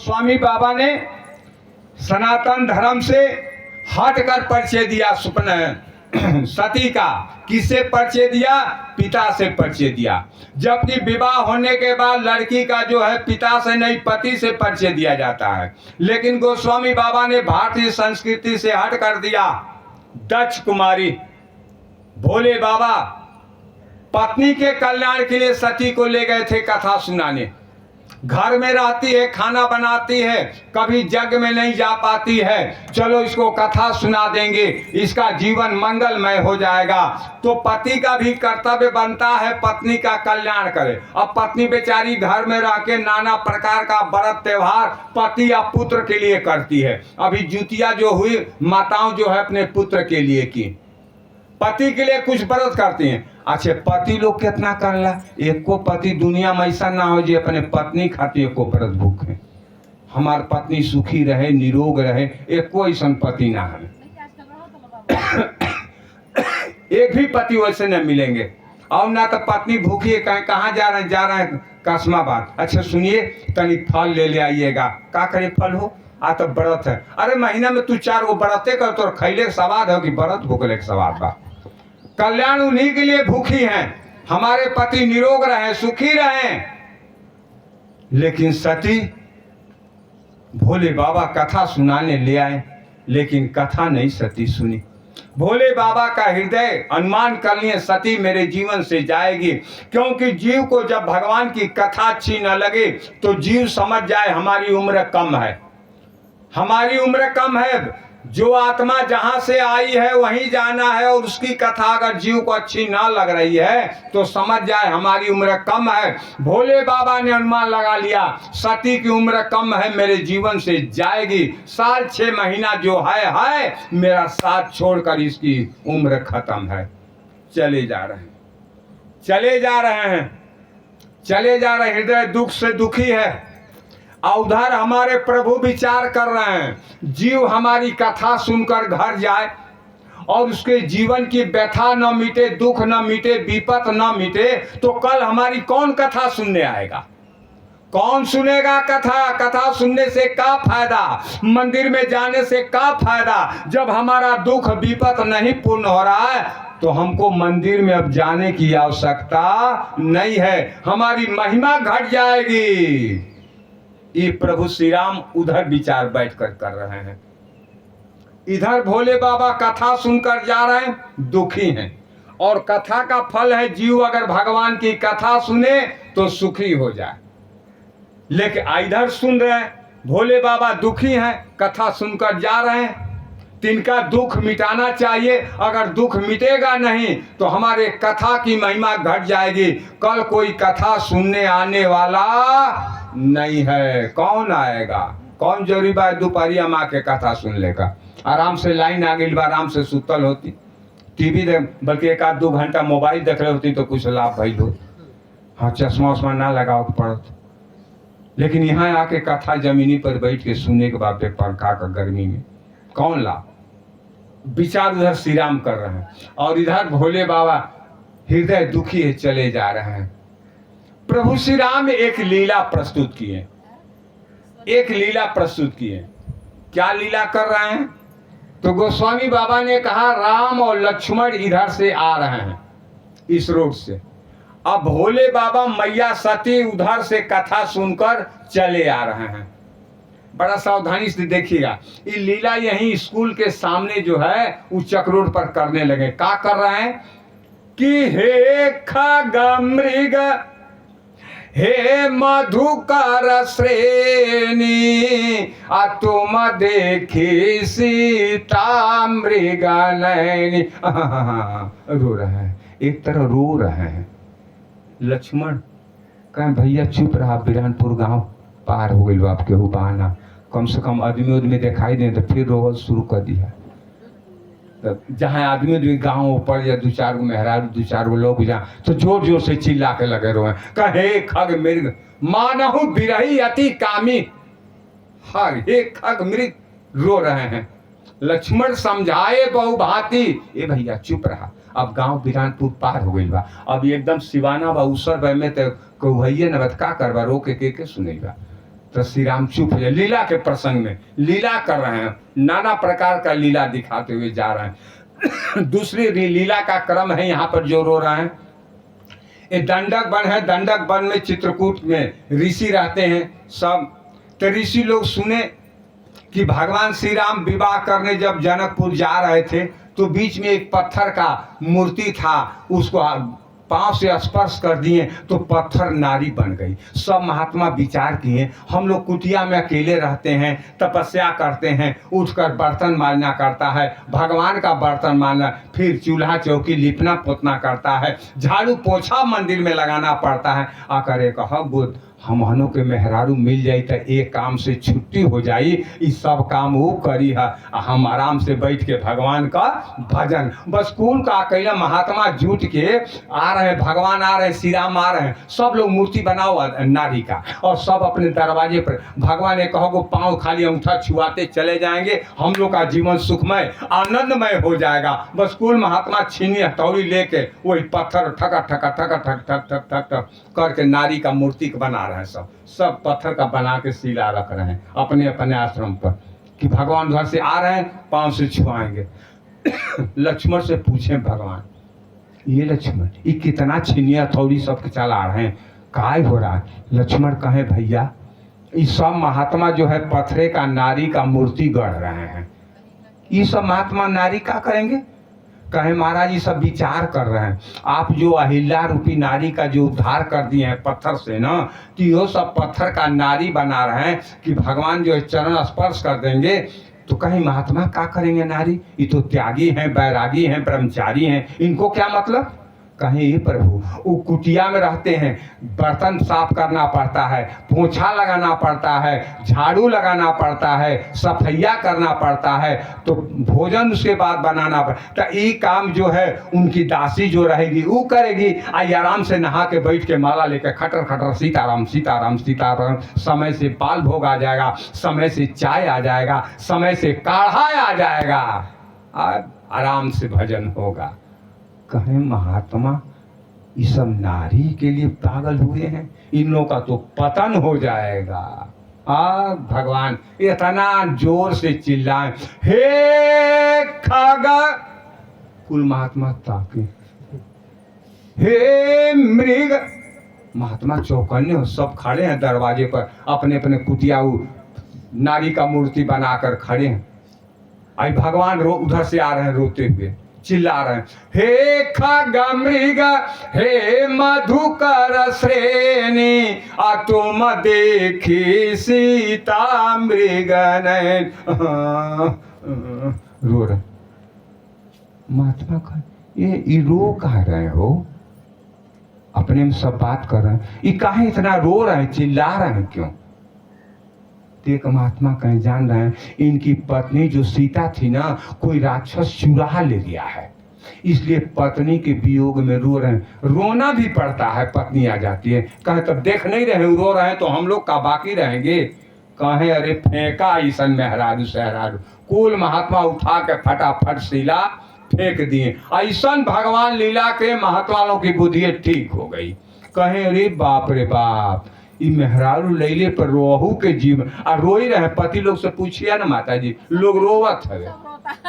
गोस्वामी बाबा ने सनातन धर्म से हटकर परिचय दिया स्वप्न सती का। किससे परिचय दिया? पिता से परिचय दिया। जबकि विवाह होने के बाद लड़की का जो है पिता से नहीं पति से परिचय दिया जाता है, लेकिन गोस्वामी बाबा ने भारतीय संस्कृति से हट कर दिया। दक्ष कुमारी भोले बाबा पत्नी के कल्याण के लिए सती को ले गए थे कथा सुनाने। घर में रहती है, खाना बनाती है, कभी यज्ञ में नहीं जा पाती है, चलो इसको कथा सुना देंगे, इसका जीवन मंगलमय हो जाएगा। तो पति का भी कर्तव्य बनता है पत्नी का कल्याण करे। अब पत्नी बेचारी घर में रह के नाना प्रकार का व्रत त्योहार पति या पुत्र के लिए करती है। अभी जुतिया जो हुई माताओं जो है अपने पुत्र के लिए की, पति के लिए कुछ व्रत करती हैं। अच्छा, पति लोग कितना करला? एक को पति दुनिया में ऐसा ना हो जो अपने पत्नी खातिर को व्रत भूखे। हमार पत्नी सुखी रहे, निरोग रहे, एक को ऐसा पति ना है। एक भी पति वैसे न मिलेंगे। और ना तो पत्नी भूखी है, कहाँ जा रहे हैं? जा रहे हैं कासमाबाद। अच्छा सुनिए, तनी फल ले आइएगा। का करे फल हो? आ तो व्रत है। अरे महीना में तू 4 गो व्रते कर तो खैले के सवाद हो कि व्रत भूखले के सवाद बा। कल्याण उन्हीं के लिए भूखी हैं, हमारे पति निरोग रहे, सुखी रहे। लेकिन सती भोले बाबा कथा सुनाने ले आए, लेकिन कथा नहीं सती सुनी। भोले बाबा का हृदय अनुमान कर लिए सती मेरे जीवन से जाएगी, क्योंकि जीव को जब भगवान की कथा अच्छी न लगे तो जीव समझ जाए हमारी उम्र कम है, हमारी उम्र कम है। जो आत्मा जहां से आई है वहीं जाना है, और उसकी कथा अगर जीव को अच्छी ना लग रही है तो समझ जाए हमारी उम्र कम है। भोले बाबा ने अनुमान लगा लिया सती की उम्र कम है, मेरे जीवन से जाएगी। साल 6 महीना जो है मेरा साथ छोड़कर इसकी उम्र खत्म है। चले जा रहे हैं, चले जा रहे हैं, चले जा रहे। हृदय दुख से दुखी है। उधर हमारे प्रभु विचार कर रहे हैं जीव हमारी कथा सुनकर घर जाए और उसके जीवन की व्यथा न मिटे, दुख न मिटे, विपत न मिटे, तो कल हमारी कौन कथा सुनने आएगा? कौन सुनेगा कथा? कथा सुनने से क्या फायदा? मंदिर में जाने से क्या फायदा? जब हमारा दुख विपत नहीं पूर्ण हो रहा है तो हमको मंदिर में अब जाने की आवश्यकता नहीं है, हमारी महिमा घट जाएगी। ये प्रभु श्री राम उधर विचार बैठकर कर रहे हैं। इधर भोले बाबा कथा सुनकर जा रहे हैं, दुखी हैं। और कथा का फल है जीव अगर भगवान की कथा सुने तो सुखी हो जाए। लेकिन इधर सुन रहे हैं भोले बाबा दुखी हैं, कथा सुनकर जा रहे हैं। तिनका दुख मिटाना चाहिए, अगर दुख मिटेगा नहीं तो हमारे कथा की महिमा घट जाएगी। कल कोई कथा सुनने आने वाला नहीं है। कौन आएगा? कौन जरूरी बात दोपहरिया माँ के कथा सुन लेगा? आराम से लाइन आ गई बा, आराम से सुतल होती, टीवी देख, बल्कि 1-2 घंटा मोबाइल देख रही होती तो कुछ लाभ भइल हो। हाँ, चश्मा उश्मा ना लगाओ पड़त। लेकिन यहाँ आके कथा जमीनी पर बैठ के सुनने के बाद पंखा का गर्मी में कौन लाभ? विचार उधर श्री राम कर रहे हैं और इधर भोले बाबा हृदय दुखी है, चले जा रहे हैं। प्रभु श्री राम एक लीला प्रस्तुत किए, एक लीला प्रस्तुत किए। क्या लीला कर रहे हैं? तो गोस्वामी बाबा ने कहा राम और लक्ष्मण इधर से आ रहे हैं, इस रोड से। अब भोले बाबा मैया सती उधर से कथा सुनकर चले आ रहे हैं। बड़ा सावधानी से देखिएगा। ये लीला यही स्कूल के सामने जो है उच्चक रोड पर करने लगे। क्या कर रहे हैं कि हे खग मृग, हे मधुकर श्रेणी, तुम देखी सीता मृग नैनी। रो रहे हैं, एक तरह रो रहे हैं। लक्ष्मण कहें भैया चुप रहा, बिरानपुर गांव पार हो गई, आपके हो बहाना, कम से कम आदमी उदमी दिखाई दे। तो फिर रोवल शुरू कर दिया। तो जहाँ आदमी गाँव ऊपर या 2-4 गो मेहरारू 2-4 गो लोग जहाँ तो जोर जोर से चिल्ला के लगे रोए, कहे खग मृग मानहु बिरही अति कामी। हर हे खग मृग रो रहे हैं। लक्ष्मण समझाए बहु भांति, ए भैया चुप रहा, अब गांव बिरानपुर पार हो गई बा, अब एकदम सिवाना बा उसर बा में तो कहू भैया न का करवा रो के सुनेगा। तो श्री राम चुप हो जाए। लीला के प्रसंग में लीला कर रहे हैं, नाना प्रकार का लीला दिखाते हुए जा रहे हैं। दूसरी लीला का क्रम है यहाँ पर जो रो रहे हैं। ये दंडक वन है, दंडक वन में चित्रकूट में ऋषि रहते हैं सब। तो ऋषि लोग सुने कि भगवान श्री राम विवाह करने जब जनकपुर जा रहे थे तो बीच में एक पत्थर का मूर्ति था, उसको पांव से स्पर्श कर दिए तो पत्थर नारी बन गई। सब महात्मा विचार किए, हम लोग कुटिया में अकेले रहते हैं, तपस्या करते हैं, उठकर बर्तन मांजना करता है, भगवान का बर्तन मांजना, फिर चूल्हा चौकी लिपना पोतना करता है, झाड़ू पोछा मंदिर में लगाना पड़ता है। आकर एक बुद्ध हमहनों के मेहरारू मिल जाई तो एक काम से छुट्टी हो जाई, इस सब काम वो करी है, हम आराम से बैठ के भगवान का भजन। बस कुल का अकेला महात्मा जुट के आ रहे हैं, भगवान आ रहे हैं, श्री राम आ रहे हैं, सब लोग मूर्ति बनाओ नारी का, और सब अपने दरवाजे पर भगवान ने कहो पाँव खाली अंगूठा छुआते चले जाएंगे, हम लोग का जीवन सुखमय आनंदमय हो जाएगा। बस कुल महात्मा छीनी हथौड़ी लेके वही पत्थर ठका ठका ठका ठक ठक ठक ठक ठक करके नारी का मूर्ति बना रहे हैं। सब पत्थर का बना के शिला रख रहे हैं अपने अपने आश्रम पर कि भगवान उधर से आ रहे हैं, पांव से छुआएंगे। लक्ष्मण से पूछे भगवान, ये लक्ष्मण ये कितना छीनिया हथौड़ी सब चला रहे हैं, काय हो रहा है? लक्ष्मण कहे भैया ये सब महात्मा जो है पत्थरे का नारी का मूर्ति गढ़ रहे हैं, ये सब महात्मा नारी का करेंगे? कहे महाराज ये सब विचार कर रहे हैं, आप जो अहिल्या रूपी नारी का जो उद्धार कर दिए हैं पत्थर से ना, तो ये सब पत्थर का नारी बना रहे हैं कि भगवान जो है चरण स्पर्श कर देंगे तो कहीं महात्मा क्या करेंगे नारी? ये तो त्यागी हैं, बैरागी हैं, ब्रह्मचारी हैं, इनको क्या मतलब? कहें ये प्रभु वो कुटिया में रहते हैं, बर्तन साफ करना पड़ता है, पोछा लगाना पड़ता है, झाड़ू लगाना पड़ता है, सफैया करना पड़ता है, तो भोजन उसके बाद बनाना पड़ता। तो ये काम जो है उनकी दासी जो रहेगी वो करेगी, आई आराम से नहा के बैठ के माला लेकर खटर खटर सीताराम सीताराम सीताराम, समय से पाल भोग आ जाएगा, समय से चाय आ जाएगा, समय से काढ़ा आ जाएगा, आराम से भजन होगा। कहें महात्मा ये सब नारी के लिए पागल हुए हैं, इन लोगों का तो पतन हो जाएगा। भगवान इतना जोर से चिल्लाए, हे खगा, कुल महात्मा ताके, हे मृग, महात्मा चौकन्ने हो, सब खड़े हैं दरवाजे पर, अपने अपने कुटियाऊ नारी का मूर्ति बनाकर खड़े हैं। आई भगवान उधर से आ रहे हैं रोते हुए, चिल्ला रहे हैं, हे खगा मृग, हे मधुकर श्रेणी, तुम देखी सीता मृग नयन। रो रहे महात्मा का, ये रो कह रहे हो? अपने में सब बात कर रहे हैं, ये काहे इतना रो रहे हैं, चिल्ला रहे हैं क्यों? एक महात्मा कहीं जान रहे हैं इनकी पत्नी जो सीता थी ना, कोई राक्षस चुरा ले गया है, इसलिए पत्नी के वियोग में रो रहे हैं। रोना भी पड़ता है, पत्नी आ जाती है, कहे तब देख नहीं रहे रो रहे हैं तो हम लोग का बाकी रहेंगे? कहे अरे फेंका ईसन मेहरारू सहरारू, कुल महात्मा उठा के फटाफट शिला फेंक दिए। ऐसन भगवान लीला के महात्माओं की बुद्धि ठीक हो गई। कहे अरे बाप रे बाप, ई मेहरारू लैले पर रोहू के जीव आ रोई रहे। पति लोग से पूछिए ना माता जी, लोग रोवत है,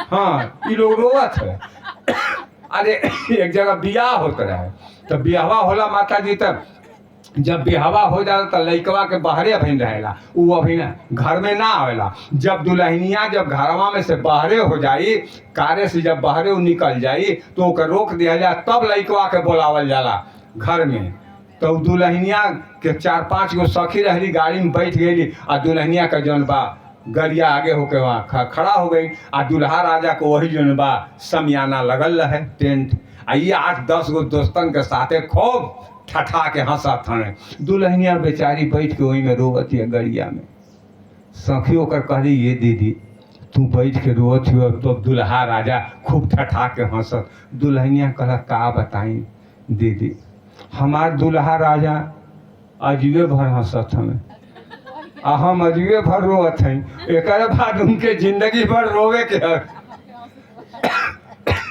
हाँ ये लोग रोवत है। अरे एक जगह बियाह होता रहे, तो बियाहवा होला माता जी, तब जब बियाहवा हो जाता तो लइकवा के बाहरे अभिन रहेला, वो अभी ना घर में ना आवेला। जब दुल्हनिया जब घरवा में से बाहरे हो जाई, कार्य से जब बाहरे वो निकल जाई तो ओके रोक दिया जाए, तब लइकवा के बोलावल जाला घर में। तो दुल्हनिया के 4-5 गो सखी रहली, गाड़ी में बैठ गई, आ दुल्हनिया का जौन बा गरिया आगे होके वहाँ खड़ा हो गई, आ दुल्हा राजा को वही जौन बा समियाना लगल रहे टेंट, आ ये 8-10 गो दोस्तन के साथे खूब ठठा के हंसत हमें। दुल्हनिया बेचारी बैठ के वही में रोवती है गरिया में। सखी होकर कहली, ये दीदी तू बैठ के रोवत हो, तो दुल्हा राजा खूब ठठा के हंसत। दुल्हनिया कहला, का बताई दीदी, हमार दुल्हा राजा अजीबे भर हंसत हमें, आ हम अजीबे भर रोवत हैं, एक बाद उनके जिंदगी भर रोवे के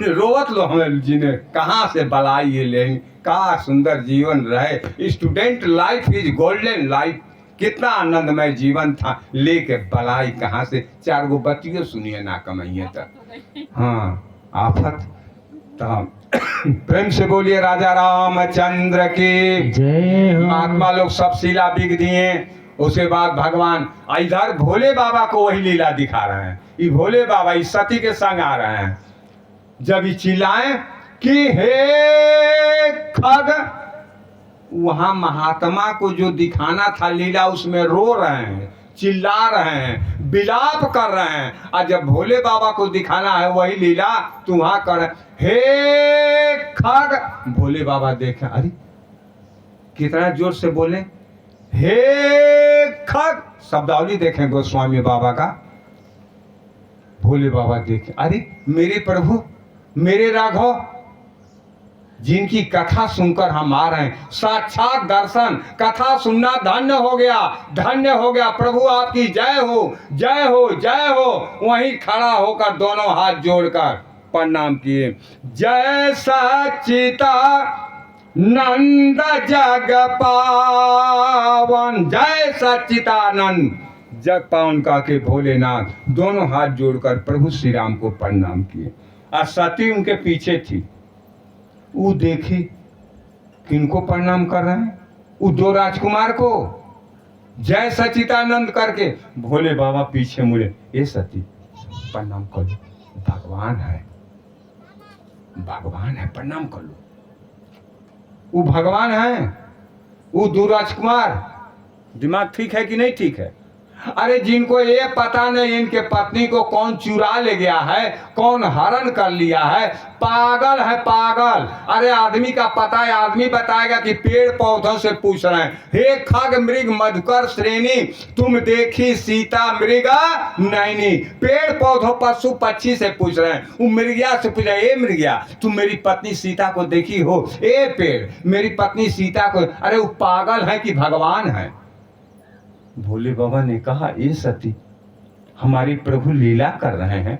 रोवत लो हमें जीने, कहाँ से बलाई ये लें, का सुंदर जीवन रहे। Student life is golden life, कितना आनंदमय जीवन था, लेके बलाई कहाँ से। 4 गो बतियो सुनिए ना कमाइए तक। हाँ आफत। तो प्रेम से बोलिए राजा रामचंद्र की जय हो। महात्मा लोग सब शीला बिक दिए। उसके बाद भगवान इधर भोले बाबा को वही लीला दिखा रहे हैं। ये भोले बाबा इस सती के संग आ रहे हैं। जब ये चिल्लाए कि हे खग, वहां महात्मा को जो दिखाना था लीला, उसमें रो रहे हैं, चिल्ला रहे हैं, विलाप कर रहे हैं। और जब भोले बाबा को दिखाना है वही लीला तू वहां कर, हे खग। भोले बाबा देखे, अरे कितना जोर से बोले, हे खग। शब्दावली देखें गोस्वामी बाबा का। भोले बाबा देखे, अरे मेरे प्रभु, मेरे राघव, जिनकी कथा सुनकर हम आ रहे हैं, साक्षात दर्शन, कथा सुनना धन्य हो गया, धन्य हो गया। प्रभु आपकी जय हो, जय हो, जय हो। वहीं खड़ा होकर दोनों हाथ जोड़कर प्रणाम किए। जय सच्चिता नंद जग पावन, जय सच्चिदानंद जग पावन का के भोलेनाथ दोनों हाथ जोड़कर प्रभु श्री राम को प्रणाम किए। और सती उनके पीछे थी। वो देखी किनको प्रणाम कर रहे हैं, वो 2 राजकुमार को जय सच्चिदानंद करके। भोले बाबा पीछे मुड़े, ए सती प्रणाम कर लो, भगवान है, भगवान है, प्रणाम कर लो। वो भगवान है, वो 2 राजकुमार। दिमाग ठीक है कि नहीं ठीक है? अरे जिनको ये पता नहीं इनके पत्नी को कौन चुरा ले गया है, कौन हरण कर लिया है, पागल है पागल। अरे आदमी का पता है, आदमी बताएगा कि पेड़ पौधों से पूछ रहे हैं। हे खग मृग मधुकर श्रेणी, तुम देखी सीता मृगा नैनी। पेड़ पौधों पशु पक्षी से पूछ रहे हैं। वो मृगिया से पूछ रहे, ए मृगिया तुम मेरी पत्नी सीता को देखी हो? ए पेड़ मेरी पत्नी सीता को। अरे वो पागल है कि भगवान है? भोले बाबा ने कहा, ये सती हमारे प्रभु लीला कर रहे हैं,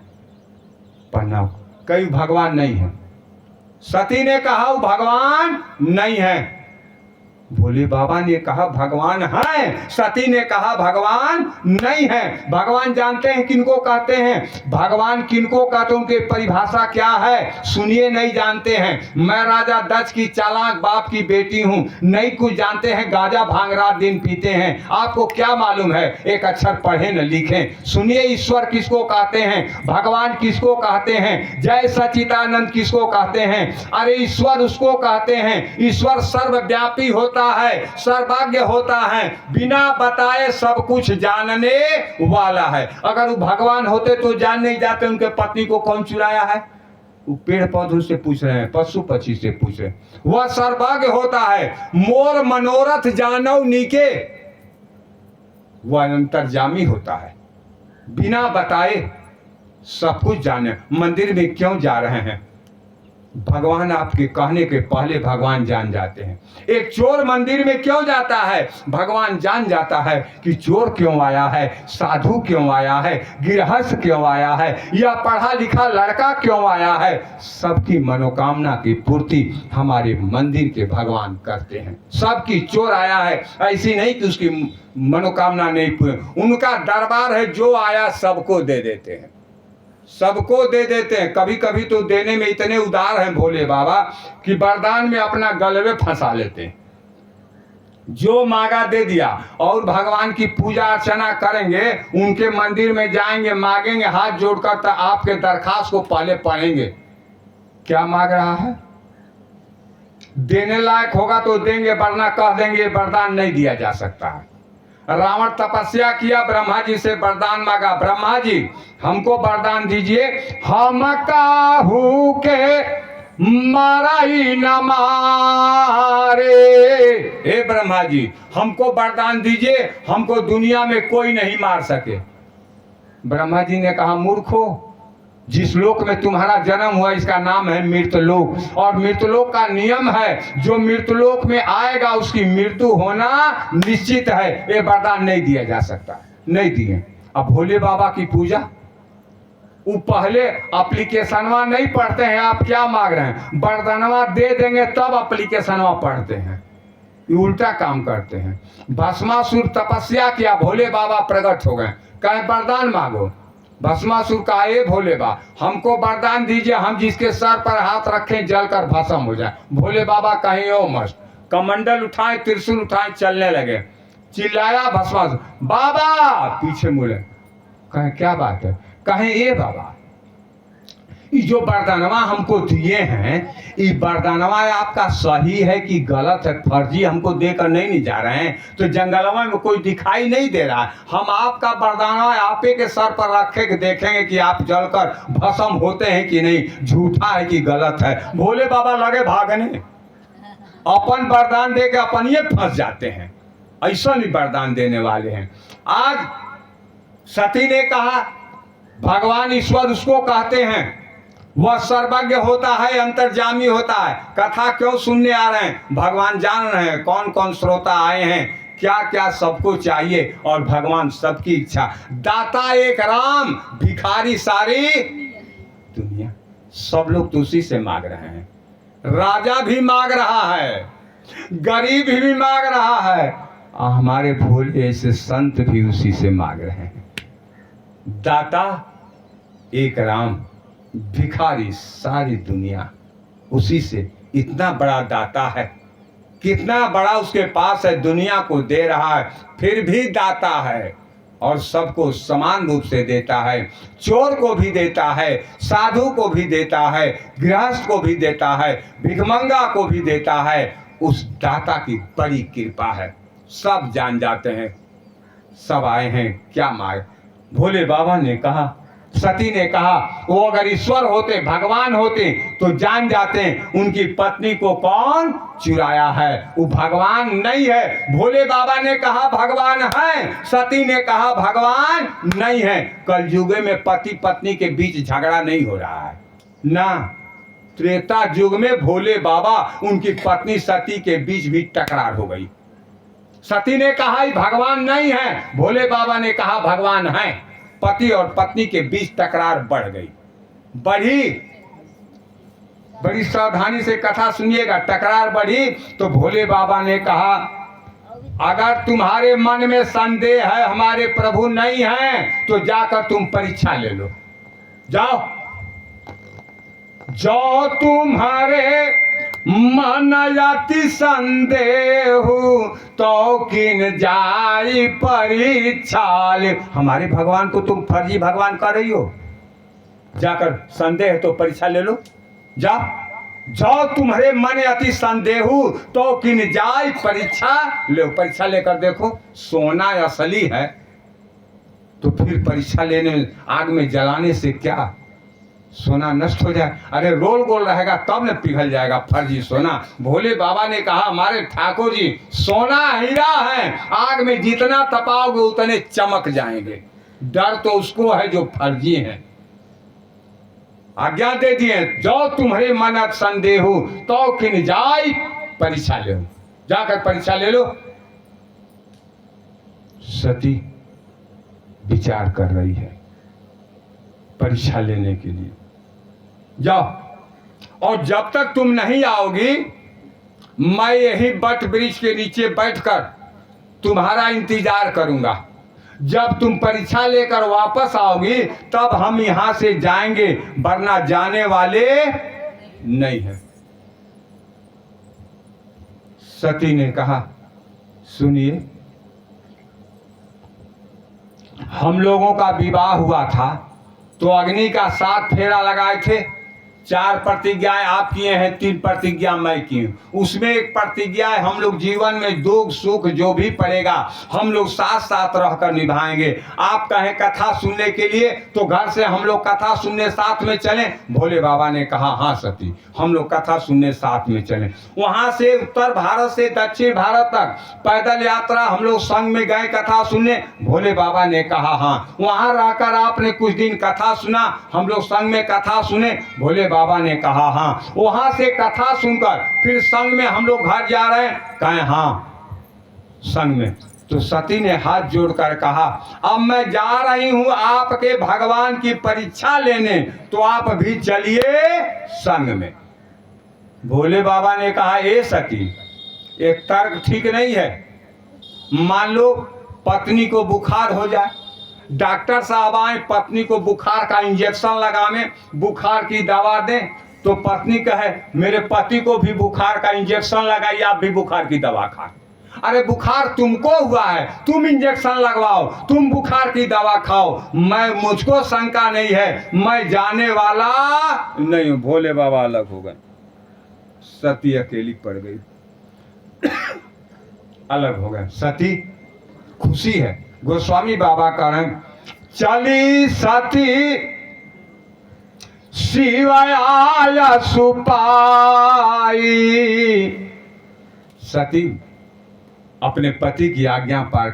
प्रणाम। कई भगवान नहीं है। सती ने कहा वो भगवान नहीं है। भोले बाबा ने कहा भगवान है। सती ने कहा भगवान नहीं है। भगवान जानते हैं किनको कहते हैं? भगवान किनको कहते हैं, उनकी परिभाषा क्या है? सुनिए, नहीं जानते हैं। मैं राजा दक्ष की चालाक बाप की बेटी हूं, नहीं कुछ जानते हैं, गांजा भांग रात दिन पीते हैं। आपको क्या मालूम है? एक अक्षर पढ़े न लिखे। सुनिए, ईश्वर किसको कहते हैं, भगवान किसको कहते हैं, जय सच्चिदानंद किसको कहते हैं? अरे ईश्वर उसको कहते हैं, ईश्वर सर्वव्यापी होता है, सर्वज्ञ होता है, बिना बताए सब कुछ जानने वाला है। अगर वो भगवान होते तो जान नहीं जाते उनके पत्नी को कौन चुराया है। वो पेड़ पौधों से पूछ रहे हैं, पशु पक्षी से पूछ रहे हैं। वह सर्वज्ञ होता है। मोर मनोरथ जानौ नीके, वह अंतर्जामी होता है, बिना बताए सब कुछ जाने। मंदिर में क्यों जा रहे हैं? भगवान आपके कहने के पहले भगवान जान जाते हैं। एक चोर मंदिर में क्यों जाता है? भगवान जान जाता है कि चोर क्यों आया है, साधु क्यों आया है, गृहस्थ क्यों आया है, या पढ़ा लिखा लड़का क्यों आया है। सबकी मनोकामना की पूर्ति हमारे मंदिर के भगवान करते हैं। सबकी चोर आया है, ऐसी नहीं कि उसकी मनोकामना नहीं पूरी। उनका दरबार है, जो आया सबको दे देते हैं, सबको दे देते हैं। कभी कभी तो देने में इतने उदार हैं भोले बाबा कि वरदान में अपना गलवे फंसा लेते हैं। जो मांगा दे दिया। और भगवान की पूजा अर्चना करेंगे, उनके मंदिर में जाएंगे, मांगेंगे हाथ जोड़कर, तो आपके दरखास्त को पहले पढ़ेंगे, क्या मांग रहा है। देने लायक होगा तो देंगे, वरना कह देंगे वरदान नहीं दिया जा सकता है। रावण तपस्या किया, ब्रह्मा जी से वरदान मांगा, ब्रह्मा जी हमको वरदान दीजिए। हम काहू के मारा ही न मारे। हे ब्रह्मा जी हमको वरदान दीजिए, हमको दुनिया में कोई नहीं मार सके। ब्रह्मा जी ने कहा, मूर्खो, जिस लोक में तुम्हारा जन्म हुआ इसका नाम है मृतलोक, और मृतलोक का नियम है जो मृतलोक में आएगा उसकी मृत्यु होना निश्चित है। ये वरदान नहीं दिया जा सकता, नहीं दिए। अब भोले बाबा की पूजा, वो पहले एप्लीकेशनवा नहीं पढ़ते हैं, आप क्या मांग रहे हैं, वरदानवा दे देंगे तब एप्लीकेशनवा पढ़ते हैं। ये उल्टा काम करते हैं। भस्मासुर तपस्या किया, भोले बाबा प्रकट हो गए, कहे वरदान मांगो। भस्मासुर कहा, ए भोले बाबा हमको वरदान दीजिए, हम जिसके सर पर हाथ रखें जलकर भस्म हो जाए। भोले बाबा कहीं ओ मस्त, कमंडल उठाए, त्रिशूल उठाए, चलने लगे। चिल्लाया भस्मासुर, बाबा, पीछे मुड़े, कहे क्या बात है? कहे ए बाबा, ये जो वरदानवा हमको दिए हैं, ये वरदानवा आपका सही है कि गलत है? फर्जी हमको देकर नहीं जा रहे हैं, तो जंगलवा में कोई दिखाई नहीं दे रहा है। हम आपका वरदानवा आपे के सर पर रखे के देखेंगे कि आप जलकर भस्म होते हैं कि नहीं, झूठा है कि गलत है। भोले बाबा लगे भागने, अपन वरदान दे के अपन ये फंस जाते हैं। ऐसा नहीं वरदान देने वाले हैं। आज सती ने कहा, भगवान ईश्वर उसको कहते हैं, वह सर्वज्ञ होता है, अंतर्जामी होता है। कथा क्यों सुनने आ रहे हैं? भगवान जान रहे हैं कौन कौन श्रोता आए हैं, क्या क्या सबको चाहिए, और भगवान सबकी इच्छा। दाता एक राम, भिखारी सारी दुनिया। सब लोग तो उसी से मांग रहे हैं। राजा भी मांग रहा है, गरीब भी मांग रहा है, और हमारे भोले ऐसे संत भी उसी से मांग रहे हैं। दाता एक राम, भिखारी सारी दुनिया। उसी से, इतना बड़ा दाता है, कितना बड़ा उसके पास है, दुनिया को दे रहा है, फिर भी दाता है और सबको समान रूप से देता है। चोर को भी देता है, साधु को भी देता है, गृहस्थ को भी देता है, भिखमंगा को भी देता है। उस दाता की बड़ी कृपा है। सब जान जाते हैं, सब आए हैं क्या मांग। भोले बाबा ने कहा, सती ने कहा, वो अगर ईश्वर होते, भगवान होते, तो जान जाते हैं उनकी पत्नी को कौन चुराया है। वो भगवान नहीं है। भोले बाबा ने कहा भगवान है, सती ने कहा भगवान नहीं है। कल युग में पति पत्नी के बीच झगड़ा नहीं हो रहा है ना। त्रेता युग में भोले बाबा उनकी पत्नी सती के बीच भी टकरार हो गई। सती ने कहा भगवान नहीं है, भोले बाबा ने कहा भगवान है। पति और पत्नी के बीच तकरार बढ़ गई। बड़ी सावधानी से कथा सुनिएगा। तकरार बढ़ी तो भोले बाबा ने कहा, अगर तुम्हारे मन में संदेह है हमारे प्रभु नहीं है, तो जाकर तुम परीक्षा ले लो। जाओ, जो तुम्हारे मन अति संदेह तो किन जाई परीक्षा ले। हमारे भगवान को तुम फर्जी भगवान कर रही हो, जाकर संदेह है तो परीक्षा ले लो। जाओ, जो तुम्हारे मन अति संदेह तो किन जाई परीक्षा ले। परीक्षा लेकर देखो, सोना असली है तो फिर परीक्षा लेने, आग में जलाने से क्या सोना नष्ट हो जाए? अरे रोल गोल रहेगा तब न पिघल जाएगा फर्जी सोना। भोले बाबा ने कहा हमारे ठाकुर जी सोना हीरा है, आग में जितना तपाओगे उतने चमक जाएंगे। डर तो उसको है जो फर्जी है। आज्ञा दे दिए, जो तुम्हारे मन संदेह तो किन जाय परीक्षा ले लो। जाकर परीक्षा ले लो। सती विचार कर रही है परीक्षा लेने के लिए। जाओ, और जब तक तुम नहीं आओगी मैं यही वट वृक्ष के नीचे बैठकर तुम्हारा इंतजार करूंगा। जब तुम परीक्षा लेकर वापस आओगी तब हम यहां से जाएंगे, वरना जाने वाले नहीं है। सती ने कहा, सुनिए, हम लोगों का विवाह हुआ था तो अग्नि का 7 फेरा लगाए थे। 4 प्रतिज्ञाएं आप किए हैं, 3 प्रतिज्ञा मैं की हूं। उसमें एक प्रतिज्ञा है, हम लोग जीवन में दुख सुख जो भी पड़ेगा हम लोग साथ साथ रहकर निभाएंगे। आप कहें कथा सुनने के लिए तो घर से हम लोग कथा सुनने साथ में चलें। भोले बाबा ने कहा हाँ सती, हम लोग कथा सुनने साथ में चलें। वहां से उत्तर भारत से दक्षिण भारत तक पैदल यात्रा हम लोग संग में गए कथा सुनने। भोले बाबा ने कहा हाँ। वहां रहकर आपने कुछ दिन कथा सुना, हम लोग संग में कथा सुने। भोले बाबा ने कहा हाँ। वहां से कथा सुनकर फिर संग में हम लोग घर जा रहे हैं, कहे हाँ संग में। तो सती ने हाथ जोड़कर कहा, अब मैं जा रही हूं आपके भगवान की परीक्षा लेने, तो आप भी चलिए संग में। भोले बाबा ने कहा, ए सती ये तर्क ठीक नहीं है। मान लो पत्नी को बुखार हो जाए, डॉक्टर साहब आए, पत्नी को बुखार का इंजेक्शन लगावे, बुखार की दवा दें, तो पत्नी कहे मेरे पति को भी बुखार का इंजेक्शन लगाइए, आप भी बुखार की दवा खाएं। अरे बुखार तुमको हुआ है, तुम इंजेक्शन लगवाओ, तुम बुखार की दवा खाओ, मुझको शंका नहीं है, मैं जाने वाला नहीं हूं। भोले बाबा अलग हो गए, सती अकेली पड़ गई, अलग हो गए। सती खुशी है। गोस्वामी बाबा कह रहे हैं चली सती शिव आया सुपाई। सती अपने पति की आज्ञा पार